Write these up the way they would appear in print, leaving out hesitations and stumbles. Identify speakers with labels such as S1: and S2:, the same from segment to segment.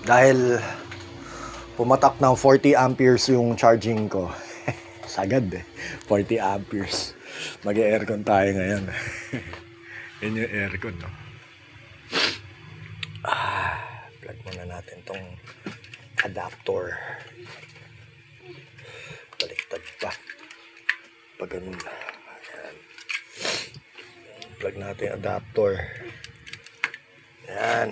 S1: Dahil pumatak ng 40 amperes yung charging ko. Sagad 40 amperes. Mag-aircon tayo ngayon. Yan yung aircon, no? Plug muna natin tong adapter. Baliktad pa. Pag ganun. Ayan. Plug natin yung adapter. Ayan.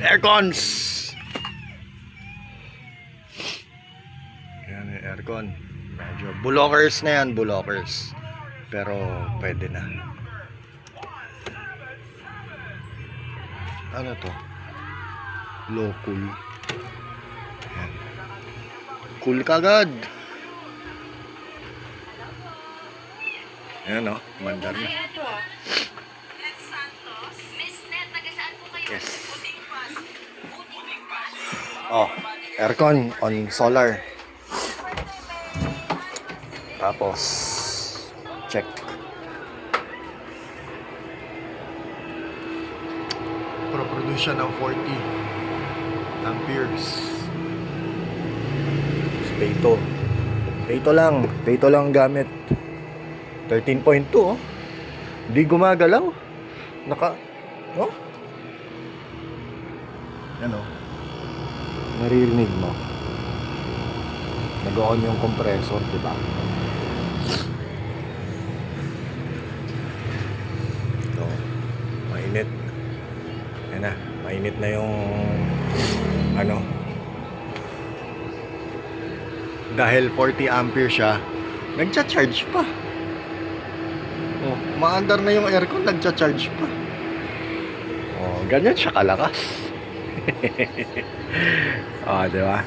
S1: Aircons! Ayan yung aircon. Medyo bulokers na yan, bulokers. Pero pwede na. Ano to? Low cool. Ayan. Cool kagad. Ayan o, mandar na. Yes. Oh, aircon on solar. Tapos check. Pro-produce siya ng 40 amperes. Peto. Peto lang gamit. 13.2 oh. Di gumagalaw. Oh? Ano? Naririnig mo? Nag-on yung compressor, di ba? Ito. Mainit. Yan na. Mainit na yung ano. Dahil 40 ampere siya, nagcha-charge pa. Oh, maandar na yung aircon, nagcha-charge pa. Oh, ganyan siya kalakas. Oh, di ba?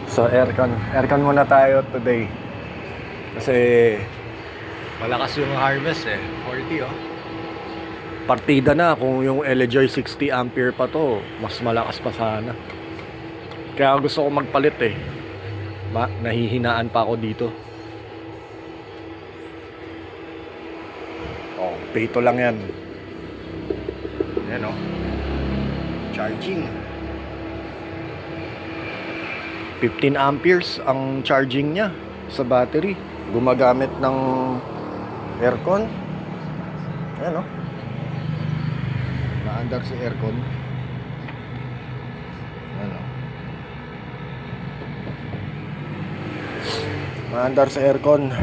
S1: So, aircon muna tayo today. Kasi malakas yung harvest 40 oh. Partida na kung yung LG 60 ampere pa to, mas malakas pa sana. Kaya gusto ko magpalit nahihinaan pa ako dito. Oh, peto lang yan. Yan oh. Charging. 15 amperes ang charging niya sa battery. Gumagamit ng aircon. Yan oh. Naandar sa aircon. Yan oh. Naandar sa aircon.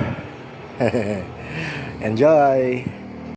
S1: Enjoy!